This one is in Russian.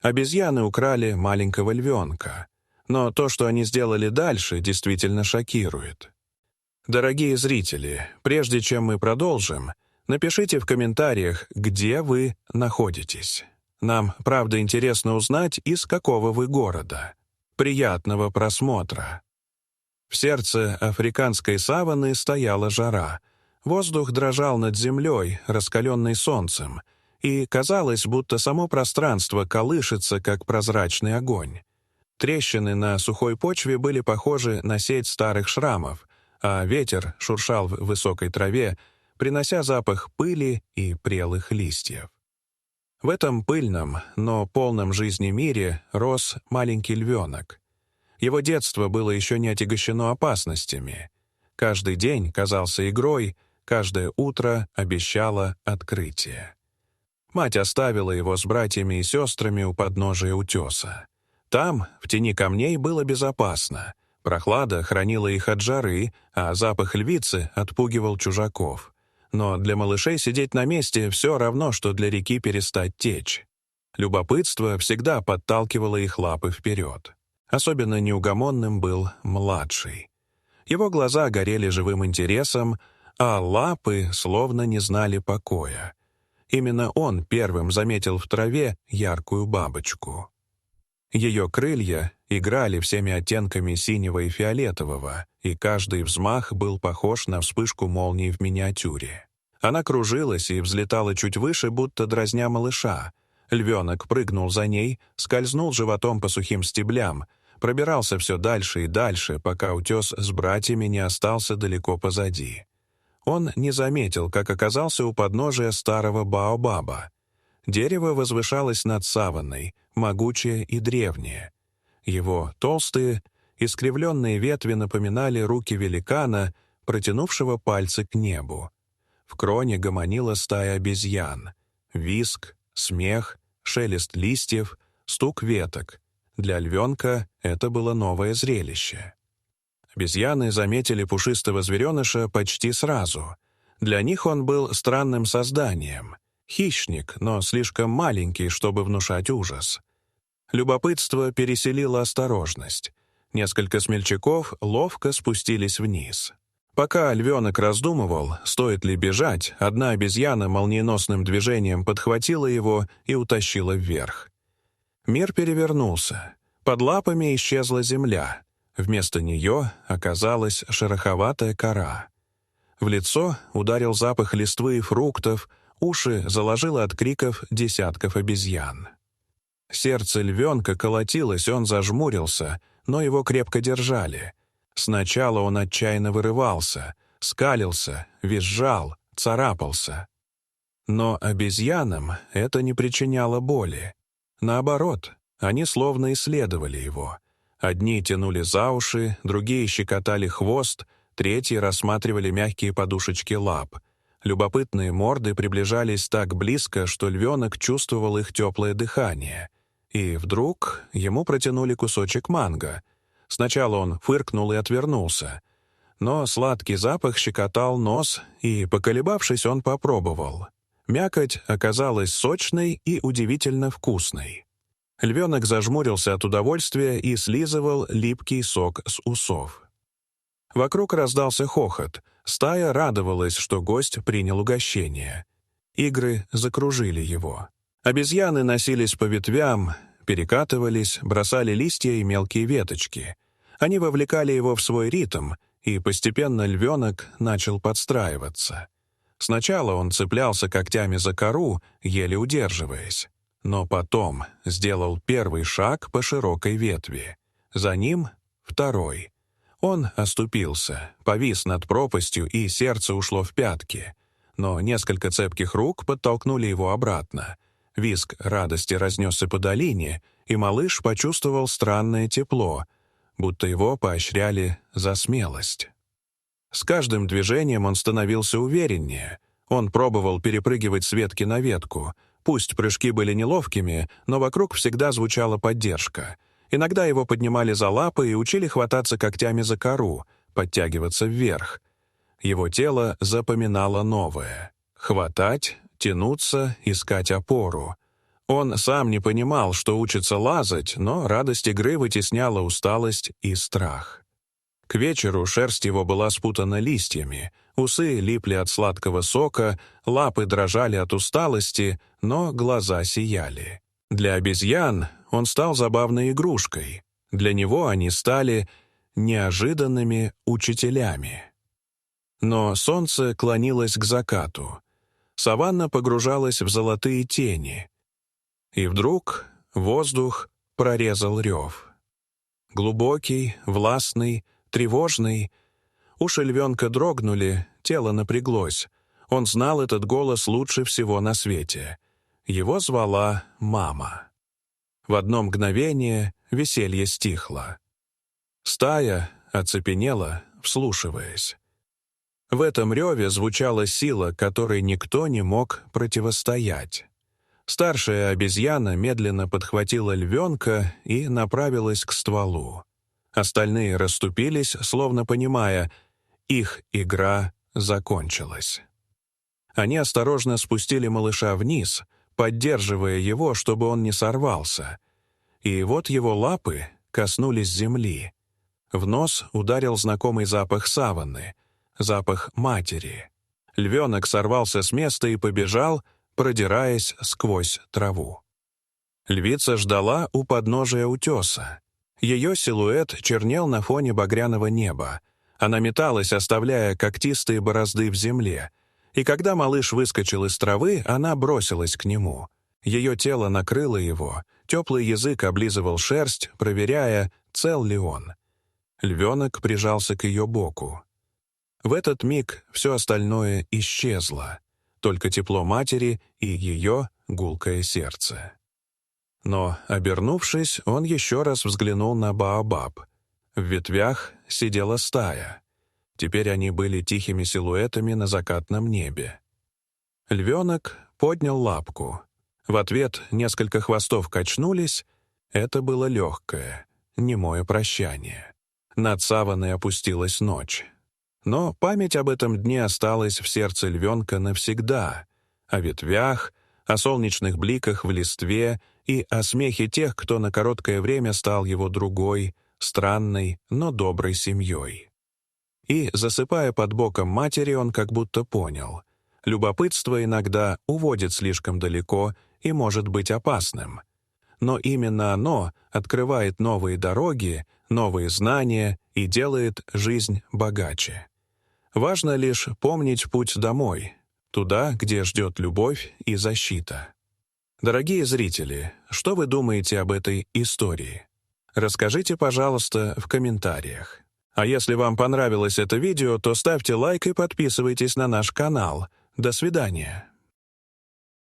Обезьяны украли маленького львенка. Но то, что они сделали дальше, действительно шокирует. Дорогие зрители, прежде чем мы продолжим, напишите в комментариях, где вы находитесь. Нам, правда, интересно узнать, из какого вы города. Приятного просмотра. В сердце африканской саванны стояла жара. Воздух дрожал над землей, раскаленный солнцем, и казалось, будто само пространство колышется, как прозрачный огонь. Трещины на сухой почве были похожи на сеть старых шрамов, а ветер шуршал в высокой траве, принося запах пыли и прелых листьев. В этом пыльном, но полном жизни мире рос маленький львенок. Его детство было еще не отягощено опасностями. Каждый день казался игрой, каждое утро обещало открытие. Мать оставила его с братьями и сестрами у подножия утеса. Там, в тени камней, было безопасно. Прохлада хранила их от жары, а запах львицы отпугивал чужаков. Но для малышей сидеть на месте все равно, что для реки перестать течь. Любопытство всегда подталкивало их лапы вперед. Особенно неугомонным был младший. Его глаза горели живым интересом, а лапы словно не знали покоя. Именно он первым заметил в траве яркую бабочку. Ее крылья играли всеми оттенками синего и фиолетового, и каждый взмах был похож на вспышку молнии в миниатюре. Она кружилась и взлетала чуть выше, будто дразня малыша. Львенок прыгнул за ней, скользнул животом по сухим стеблям, пробирался все дальше и дальше, пока утес с братьями не остался далеко позади. Он не заметил, как оказался у подножия старого баобаба. Дерево возвышалось над саванной, могучее и древнее. Его толстые, искривленные ветви напоминали руки великана, протянувшего пальцы к небу. В кроне гомонила стая обезьян. Визг, смех, шелест листьев, стук веток. Для львенка это было новое зрелище. Обезьяны заметили пушистого звереныша почти сразу. Для них он был странным созданием. Хищник, но слишком маленький, чтобы внушать ужас. Любопытство переселило осторожность. Несколько смельчаков ловко спустились вниз. Пока львенок раздумывал, стоит ли бежать, одна обезьяна молниеносным движением подхватила его и утащила вверх. Мир перевернулся. Под лапами исчезла земля. Вместо нее оказалась шероховатая кора. В лицо ударил запах листвы и фруктов, уши заложило от криков десятков обезьян. Сердце львенка колотилось, он зажмурился, но его крепко держали. Сначала он отчаянно вырывался, скалился, визжал, царапался. Но обезьянам это не причиняло боли. Наоборот, они словно исследовали его. Одни тянули за уши, другие щекотали хвост, третьи рассматривали мягкие подушечки лап. Любопытные морды приближались так близко, что львенок чувствовал их теплое дыхание. И вдруг ему протянули кусочек манго. Сначала он фыркнул и отвернулся. Но сладкий запах щекотал нос, и, поколебавшись, он попробовал. Мякоть оказалась сочной и удивительно вкусной. Львенок зажмурился от удовольствия и слизывал липкий сок с усов. Вокруг раздался хохот. Стая радовалась, что гость принял угощение. Игры закружили его. Обезьяны носились по ветвям, перекатывались, бросали листья и мелкие веточки. Они вовлекали его в свой ритм, и постепенно львенок начал подстраиваться. Сначала он цеплялся когтями за кору, еле удерживаясь. Но потом сделал первый шаг по широкой ветви. За ним второй. Он оступился, повис над пропастью, и сердце ушло в пятки. Но несколько цепких рук подтолкнули его обратно. Визг радости разнесся по долине, и малыш почувствовал странное тепло, будто его поощряли за смелость. С каждым движением он становился увереннее. Он пробовал перепрыгивать с ветки на ветку. Пусть прыжки были неловкими, но вокруг всегда звучала поддержка. Иногда его поднимали за лапы и учили хвататься когтями за кору, подтягиваться вверх. Его тело запоминало новое. Хватать, тянуться, искать опору. Он сам не понимал, что учится лазать, но радость игры вытесняла усталость и страх. К вечеру шерсть его была спутана листьями, усы липли от сладкого сока, лапы дрожали от усталости, но глаза сияли. Для обезьян он стал забавной игрушкой. Для него они стали неожиданными учителями. Но солнце клонилось к закату. Саванна погружалась в золотые тени. И вдруг воздух прорезал рев. Глубокий, властный, тревожный. Уши львенка дрогнули, тело напряглось. Он знал этот голос лучше всего на свете. Его звала мама. В одно мгновение веселье стихло. Стая оцепенела, вслушиваясь. В этом реве звучала сила, которой никто не мог противостоять. Старшая обезьяна медленно подхватила львенка и направилась к стволу. Остальные расступились, словно понимая, их игра закончилась. Они осторожно спустили малыша вниз, поддерживая его, чтобы он не сорвался. И вот его лапы коснулись земли. В нос ударил знакомый запах саванны, запах матери. Львенок сорвался с места и побежал, продираясь сквозь траву. Львица ждала у подножия утеса. Ее силуэт чернел на фоне багряного неба. Она металась, оставляя когтистые борозды в земле. И когда малыш выскочил из травы, она бросилась к нему. Ее тело накрыло его, теплый язык облизывал шерсть, проверяя, цел ли он. Львенок прижался к ее боку. В этот миг все остальное исчезло, только тепло матери и ее гулкое сердце. Но, обернувшись, он еще раз взглянул на Баобаб. В ветвях сидела стая. Теперь они были тихими силуэтами на закатном небе. Львенок поднял лапку. В ответ несколько хвостов качнулись. Это было легкое, немое прощание. Над саванной опустилась ночь. Но память об этом дне осталась в сердце львенка навсегда. О ветвях, о солнечных бликах в листве и о смехе тех, кто на короткое время стал его другой, странной, но доброй семьей. И, засыпая под боком матери, он как будто понял. Любопытство иногда уводит слишком далеко и может быть опасным. Но именно оно открывает новые дороги, новые знания и делает жизнь богаче. Важно лишь помнить путь домой, туда, где ждет любовь и защита. Дорогие зрители, что вы думаете об этой истории? Расскажите, пожалуйста, в комментариях. А если вам понравилось это видео, то ставьте лайк и подписывайтесь на наш канал. До свидания.